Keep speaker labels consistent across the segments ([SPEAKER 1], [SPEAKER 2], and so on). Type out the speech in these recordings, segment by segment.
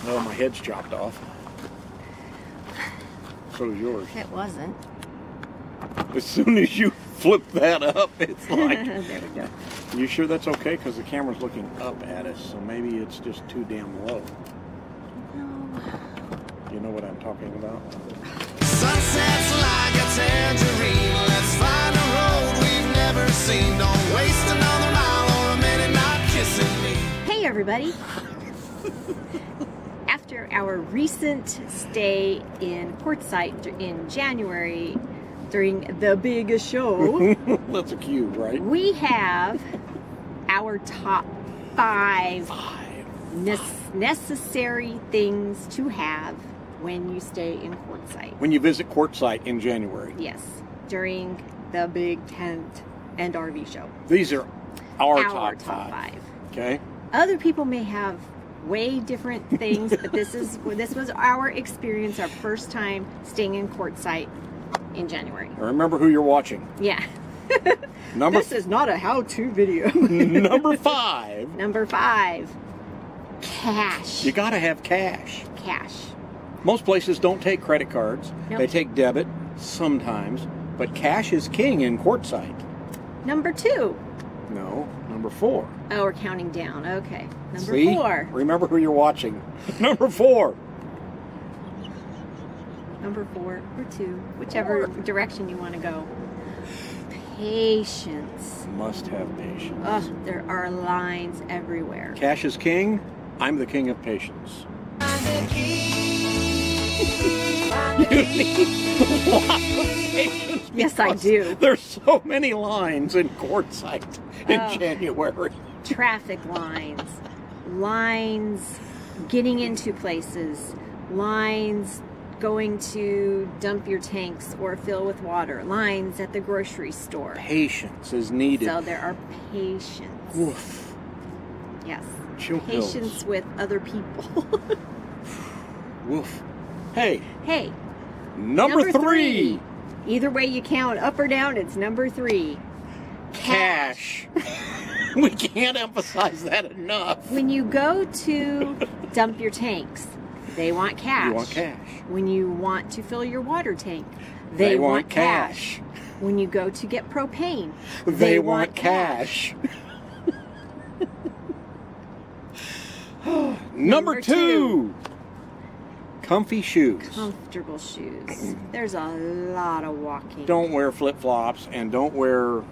[SPEAKER 1] Well, my head's chopped off. So is yours.
[SPEAKER 2] It wasn't.
[SPEAKER 1] As soon as you flip that up, it's like...
[SPEAKER 2] There we go.
[SPEAKER 1] You sure that's okay? Because the camera's looking up at us, so maybe it's just too damn low.
[SPEAKER 2] No.
[SPEAKER 1] You know what I'm talking about?
[SPEAKER 3] Sunsets like a tangerine. Let's find a road we've never seen. Don't waste another mile or a minute not kissing me.
[SPEAKER 2] Hey everybody! After our recent stay in Quartzsite in January during the big show,
[SPEAKER 1] That's a cue, right?
[SPEAKER 2] we have our top 5 necessary things to have when you stay in Quartzsite.
[SPEAKER 1] When you visit Quartzsite in January.
[SPEAKER 2] Yes, during the big tent and RV show.
[SPEAKER 1] These are our
[SPEAKER 2] Our
[SPEAKER 1] top 5.
[SPEAKER 2] 5.
[SPEAKER 1] Okay?
[SPEAKER 2] Other people may have way different things, but this was our experience, our first time staying in Quartzsite in January.
[SPEAKER 1] Remember who you're watching.
[SPEAKER 2] Yeah.
[SPEAKER 1] This
[SPEAKER 2] is not a how-to video.
[SPEAKER 1] Number 5.
[SPEAKER 2] Number 5, cash.
[SPEAKER 1] You gotta have cash.
[SPEAKER 2] Cash.
[SPEAKER 1] Most places don't take credit cards.
[SPEAKER 2] Nope.
[SPEAKER 1] They take debit sometimes, but cash is king in Quartzsite.
[SPEAKER 2] Number 2.
[SPEAKER 1] No, number 4.
[SPEAKER 2] Oh, we're counting down. Okay. Number
[SPEAKER 1] See?
[SPEAKER 2] 4.
[SPEAKER 1] Remember who you're watching. Number 4.
[SPEAKER 2] Number 4 or 2, whichever direction you want to go. Patience.
[SPEAKER 1] Must have patience.
[SPEAKER 2] Oh, there are lines everywhere.
[SPEAKER 1] Cash is king. I'm the king of patience. You need lots of patience.
[SPEAKER 2] Yes, I
[SPEAKER 1] because
[SPEAKER 2] do.
[SPEAKER 1] There's so many lines in Quartzsite in January.
[SPEAKER 2] Traffic lines, lines getting into places, lines going to dump your tanks or fill with water, lines at the grocery store.
[SPEAKER 1] Patience is needed.
[SPEAKER 2] So there are patience.
[SPEAKER 1] Woof.
[SPEAKER 2] Yes.
[SPEAKER 1] Chill pills.
[SPEAKER 2] Patience with other people.
[SPEAKER 1] Woof. Hey.
[SPEAKER 2] Hey.
[SPEAKER 1] Number 3.
[SPEAKER 2] Either way you count, up or down, it's number 3.
[SPEAKER 1] Cash. We can't emphasize that enough.
[SPEAKER 2] When you go to dump your tanks, they want cash.
[SPEAKER 1] You want cash.
[SPEAKER 2] When you want to fill your water tank, they want cash. When you go to get propane,
[SPEAKER 1] They want cash. Number 2. Comfy shoes.
[SPEAKER 2] Comfortable shoes. There's a lot of walking.
[SPEAKER 1] Don't wear flip-flops and don't wear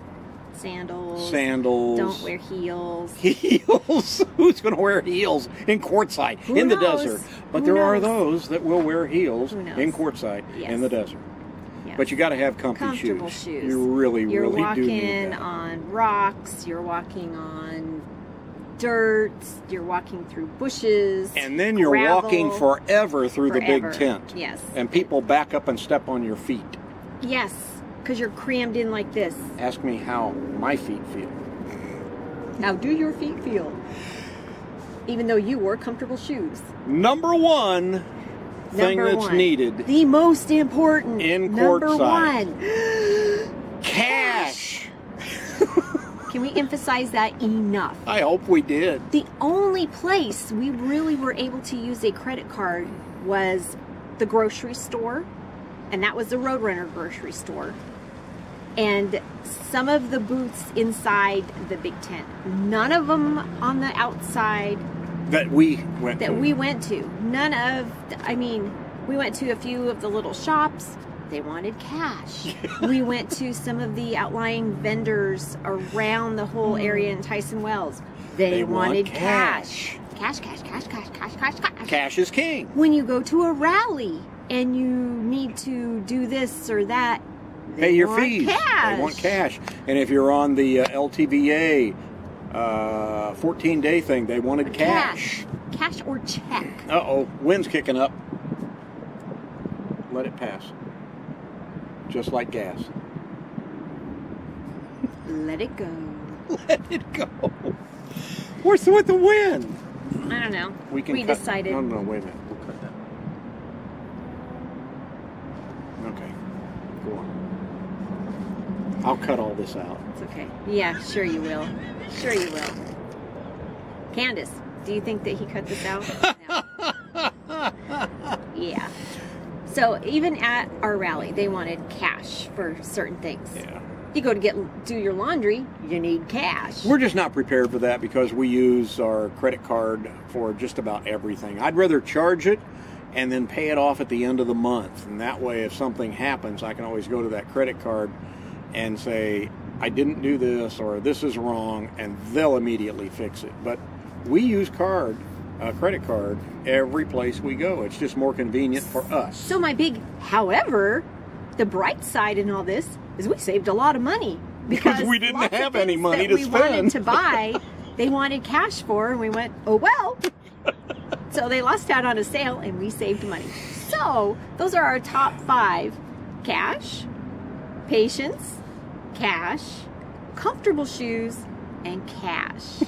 [SPEAKER 2] Sandals.
[SPEAKER 1] sandals.
[SPEAKER 2] Don't wear heels.
[SPEAKER 1] Heels? Who's going to wear heels in Quartzsite
[SPEAKER 2] Who
[SPEAKER 1] in the
[SPEAKER 2] knows?
[SPEAKER 1] desert? But
[SPEAKER 2] Who
[SPEAKER 1] there are
[SPEAKER 2] knows?
[SPEAKER 1] those that will wear heels
[SPEAKER 2] Who knows?
[SPEAKER 1] in Quartzsite
[SPEAKER 2] Yes.
[SPEAKER 1] in the desert.
[SPEAKER 2] Yes.
[SPEAKER 1] But you got to have
[SPEAKER 2] Comfortable shoes.
[SPEAKER 1] You really,
[SPEAKER 2] You're
[SPEAKER 1] really do need
[SPEAKER 2] walking
[SPEAKER 1] that.
[SPEAKER 2] on rocks. You're walking on dirt. You're walking through bushes.
[SPEAKER 1] And then you're
[SPEAKER 2] gravel.
[SPEAKER 1] walking forever through the
[SPEAKER 2] Forever.
[SPEAKER 1] big tent.
[SPEAKER 2] Yes.
[SPEAKER 1] And people back up and step on your feet.
[SPEAKER 2] Yes, because you're crammed in like this.
[SPEAKER 1] Ask me how my feet feel.
[SPEAKER 2] How do your feet feel? Even though you wore comfortable shoes.
[SPEAKER 1] Number 1 thing
[SPEAKER 2] Number
[SPEAKER 1] that's
[SPEAKER 2] 1.
[SPEAKER 1] needed
[SPEAKER 2] The most important.
[SPEAKER 1] in
[SPEAKER 2] Number
[SPEAKER 1] Quartzsite.
[SPEAKER 2] 1.
[SPEAKER 1] Cash.
[SPEAKER 2] Can we emphasize that enough?
[SPEAKER 1] I hope we did.
[SPEAKER 2] The only place we really were able to use a credit card was the grocery store, and that was the Roadrunner grocery store, and some of the booths inside the big tent. None of them on the outside
[SPEAKER 1] That we went
[SPEAKER 2] that
[SPEAKER 1] to.
[SPEAKER 2] we went to. None of, I mean, we went to a few of the little shops. They wanted cash. We went to some of the outlying vendors around the whole area in Tyson Wells. They wanted cash. Cash, cash, cash, cash, cash, cash, cash.
[SPEAKER 1] Cash is king.
[SPEAKER 2] When you go to a rally and you need to do this or that, they
[SPEAKER 1] Pay your
[SPEAKER 2] want
[SPEAKER 1] fees.
[SPEAKER 2] cash.
[SPEAKER 1] They want cash. And if you're on the LTVA 14-day thing, they wanted cash.
[SPEAKER 2] Cash or check.
[SPEAKER 1] Uh-oh, wind's kicking up. Let it pass. Just like gas.
[SPEAKER 2] Let it go.
[SPEAKER 1] Let it go. What's with the wind?
[SPEAKER 2] I don't know.
[SPEAKER 1] We cut.
[SPEAKER 2] decided.
[SPEAKER 1] No, wait a minute. We'll cut that. Okay. Go on. I'll cut all this out.
[SPEAKER 2] It's okay. Yeah, sure you will. Sure you will. Candace, do you think that he cut this out? No. Yeah. So even at our rally, they wanted cash for certain things.
[SPEAKER 1] Yeah.
[SPEAKER 2] You go to do your laundry, you need cash.
[SPEAKER 1] We're just not prepared for that because we use our credit card for just about everything. I'd rather charge it and then pay it off at the end of the month. And that way, if something happens, I can always go to that credit card and say, I didn't do this, or this is wrong, and they'll immediately fix it. But we use credit card every place we go. It's just more convenient for us.
[SPEAKER 2] So my big, however, the bright side in all this is we saved a lot of money
[SPEAKER 1] because we didn't have any money to spend.
[SPEAKER 2] We wanted to buy, they wanted cash for, and we went, oh well. So they lost out on a sale, and we saved money. So those are our top 5: cash, patience, cash, comfortable shoes, and cash.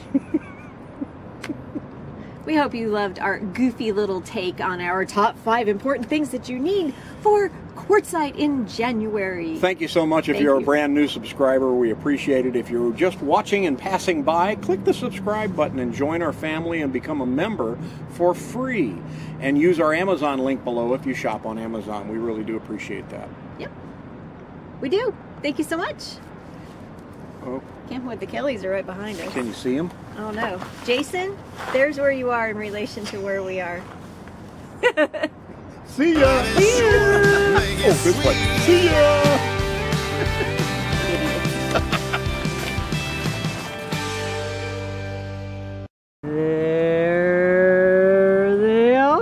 [SPEAKER 2] We hope you loved our goofy little take on our top 5 important things that you need for Quartzsite in January.
[SPEAKER 1] Thank you so much. If you're a brand new subscriber, we appreciate it. If you're just watching and passing by, click the subscribe button and join our family and become a member for free. And use our Amazon link below if you shop on Amazon. We really do appreciate that.
[SPEAKER 2] Yep. We do. Thank you so much.
[SPEAKER 1] Oh.
[SPEAKER 2] Can't believe the Kellys are right behind us.
[SPEAKER 1] Can you see them?
[SPEAKER 2] Oh no. Jason, there's where you are in relation to where we are.
[SPEAKER 1] See ya! See ya! Oh, this way. See ya!
[SPEAKER 2] There they are.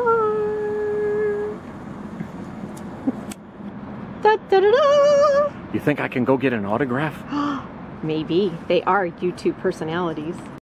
[SPEAKER 2] Da, da, da, da.
[SPEAKER 1] You think I can go get an autograph?
[SPEAKER 2] Maybe. They are YouTube personalities.